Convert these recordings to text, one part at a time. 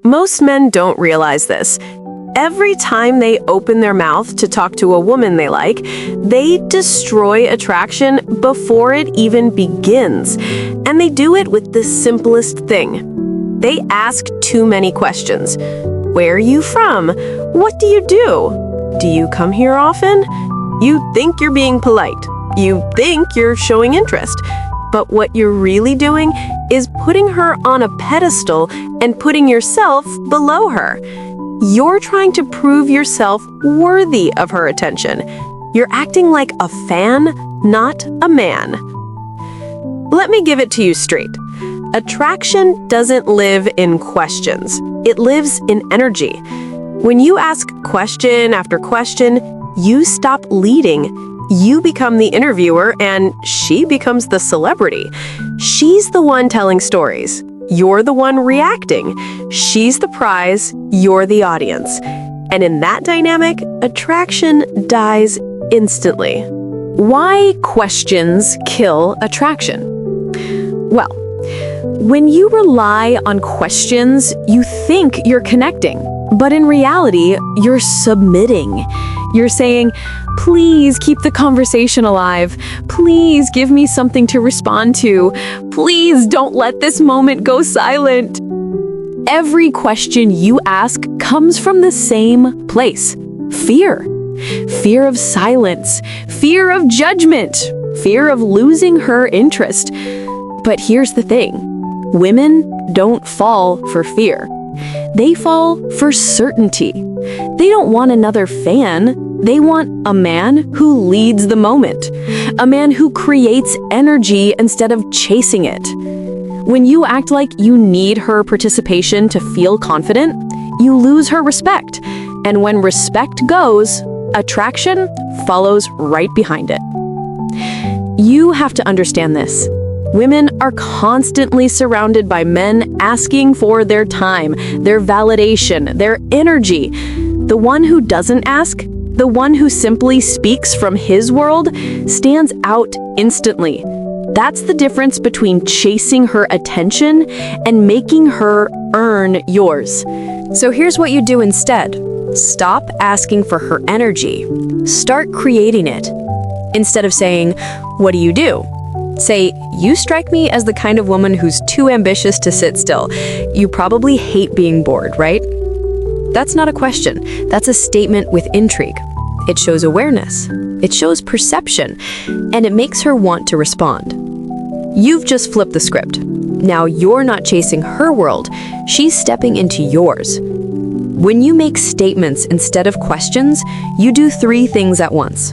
Most men don't realize this. Every time they open their mouth to talk to a woman they like, they destroy attraction before it even begins. And they do it with the simplest thing. They ask too many questions. Where are you from? What do you do? Do you come here often? You think you're being polite. You think you're showing interest. But what you're really doing is putting her on a pedestal and putting yourself below her. You're trying to prove yourself worthy of her attention. You're acting like a fan, not a man. Let me give it to you straight. Attraction doesn't live in questions. It lives in energy. When you ask question after question, you stop leading. You become the interviewer and she becomes the celebrity. She's the one telling stories. You're the one reacting. She's the prize. You're the audience. And in that dynamic, attraction dies instantly. Why questions kill attraction? Well, when you rely on questions, you think you're connecting, but in reality, you're submitting. You're saying, please keep the conversation alive. Please give me something to respond to. Please don't let this moment go silent. Every question you ask comes from the same place: fear. Fear of silence, fear of judgment, fear of losing her interest. But here's the thing: women don't fall for fear. They fall for certainty. They don't want another fan. They want a man who leads the moment, a man who creates energy instead of chasing it. When you act like you need her participation to feel confident, you lose her respect. And when respect goes, attraction follows right behind it. You have to understand this. Women are constantly surrounded by men asking for their time, their validation, their energy. The one who doesn't ask, the one who simply speaks from his world, stands out instantly. That's the difference between chasing her attention and making her earn yours. So here's what you do instead. Stop asking for her energy. Start creating it. Instead of saying, "What do you do?" Say, "You strike me as the kind of woman who's too ambitious to sit still. You probably hate being bored, right?" That's not a question. That's a statement with intrigue. It shows awareness. It shows perception. And it makes her want to respond. You've just flipped the script. Now you're not chasing her world. She's stepping into yours. When you make statements instead of questions, you do 3 things at once.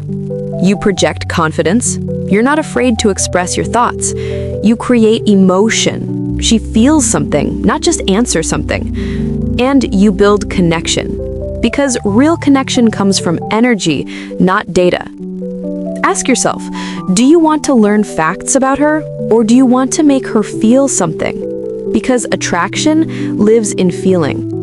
You project confidence. You're not afraid to express your thoughts. You create emotion. She feels something, not just answer something. And you build connection. Because real connection comes from energy, not data. Ask yourself, do you want to learn facts about her, or do you want to make her feel something? Because attraction lives in feeling.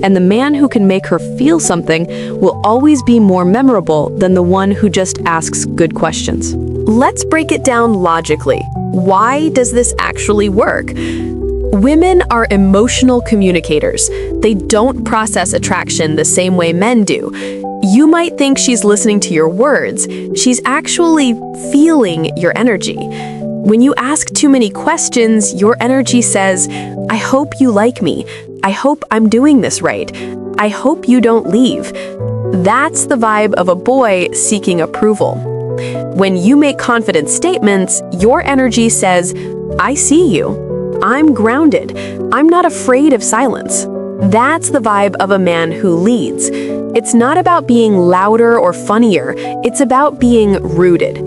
And the man who can make her feel something will always be more memorable than the one who just asks good questions. Let's break it down logically. Why does this actually work? Women are emotional communicators. They don't process attraction the same way men do. You might think she's listening to your words. She's actually feeling your energy. When you ask too many questions, your energy says, "I hope you like me. I hope I'm doing this right. I hope you don't leave." That's the vibe of a boy seeking approval. When you make confident statements, your energy says, "I see you. I'm grounded. I'm not afraid of silence." That's the vibe of a man who leads. It's not about being louder or funnier. It's about being rooted.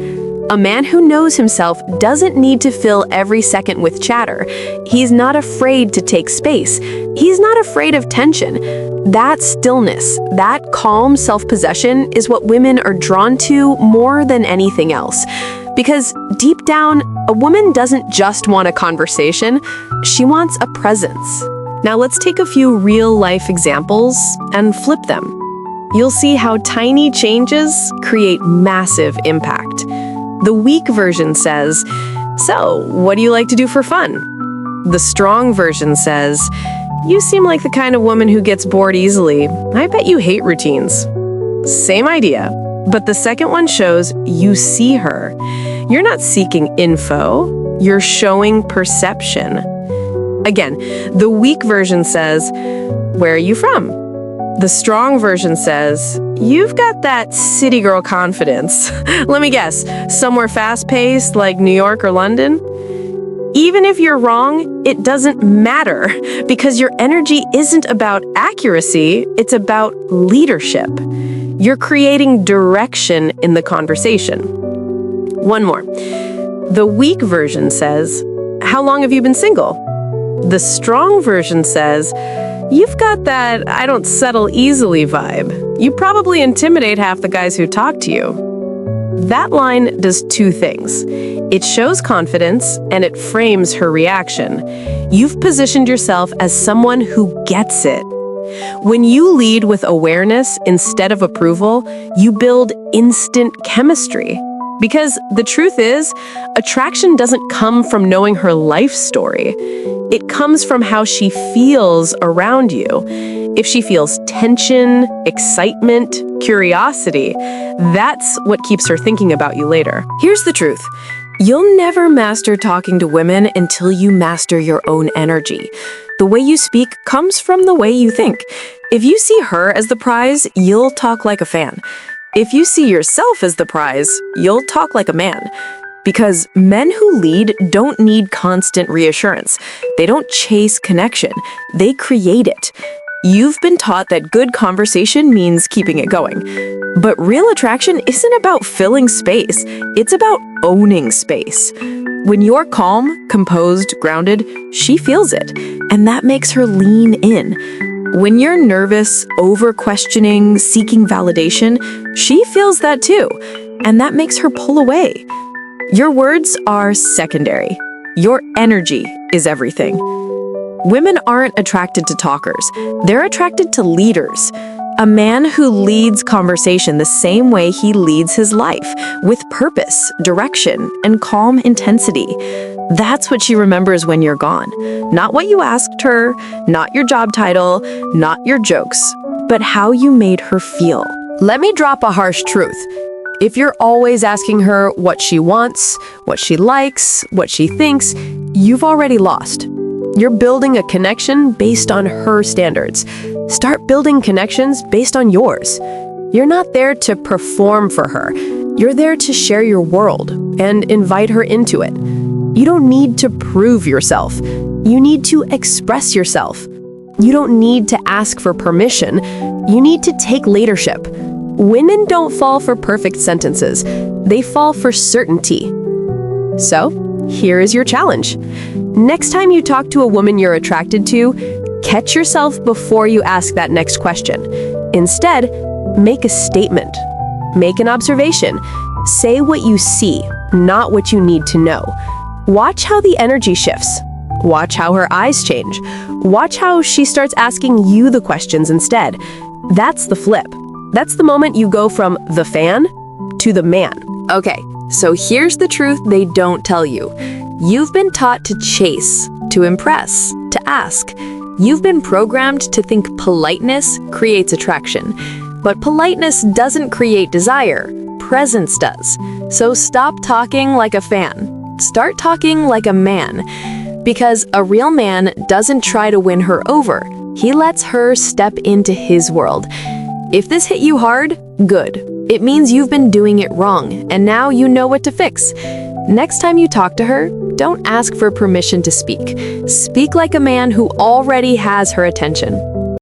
A man who knows himself doesn't need to fill every second with chatter. He's not afraid to take space. He's not afraid of tension. That stillness, that calm self-possession is what women are drawn to more than anything else. Because deep down, a woman doesn't just want a conversation, she wants a presence. Now let's take a few real-life examples and flip them. You'll see how tiny changes create massive impact. The weak version says, "So, what do you like to do for fun?" The strong version says, You seem like the kind of woman who gets bored easily. I bet you hate routines. Same idea. But the second one shows you see her. You're not seeking info, you're showing perception. Again, the weak version says, "Where are you from?" The strong version says, "You've got that city girl confidence." Let me guess, somewhere fast-paced like New York or London? Even if you're wrong, it doesn't matter because your energy isn't about accuracy, it's about leadership. You're creating direction in the conversation. One more. The weak version says, "How long have you been single?" The strong version says, "You've got that I don't settle easily vibe. You probably intimidate half the guys who talk to you." That line does two things. It shows confidence and it frames her reaction. You've positioned yourself as someone who gets it. When you lead with awareness instead of approval, you build instant chemistry. Because the truth is, attraction doesn't come from knowing her life story. It comes from how she feels around you. If she feels tension, excitement, curiosity, that's what keeps her thinking about you later. Here's the truth. You'll never master talking to women until you master your own energy. The way you speak comes from the way you think. If you see her as the prize, you'll talk like a fan. If you see yourself as the prize, you'll talk like a man. Because men who lead don't need constant reassurance. They don't chase connection. They create it. You've been taught that good conversation means keeping it going. But real attraction isn't about filling space. It's about owning space. When you're calm, composed, grounded, she feels it. And that makes her lean in. When you're nervous, over-questioning, seeking validation, she feels that too. And that makes her pull away. Your words are secondary. Your energy is everything. Women aren't attracted to talkers. They're attracted to leaders. A man who leads conversation the same way he leads his life, with purpose, direction, and calm intensity. That's what she remembers when you're gone. Not what you asked her, not your job title, not your jokes, but how you made her feel. Let me drop a harsh truth. If you're always asking her what she wants, what she likes, what she thinks, you've already lost. You're building a connection based on her standards. Start building connections based on yours. You're not there to perform for her. You're there to share your world and invite her into it. You don't need to prove yourself. You need to express yourself. You don't need to ask for permission. You need to take leadership. Women don't fall for perfect sentences. They fall for certainty. So, here is your challenge. Next time you talk to a woman you're attracted to, catch yourself before you ask that next question. Instead, make a statement. Make an observation. Say what you see, not what you need to know. Watch how the energy shifts. Watch how her eyes change. Watch how she starts asking you the questions instead. That's the flip. That's the moment you go from the fan to the man. Okay, so here's the truth they don't tell you. You've been taught to chase, to impress, to ask. You've been programmed to think politeness creates attraction. But politeness doesn't create desire. Presence does. So stop talking like a fan. Start talking like a man. Because a real man doesn't try to win her over. He lets her step into his world. If this hit you hard, good. It means you've been doing it wrong, and now you know what to fix. Next time you talk to her, don't ask for permission to speak. Speak like a man who already has her attention.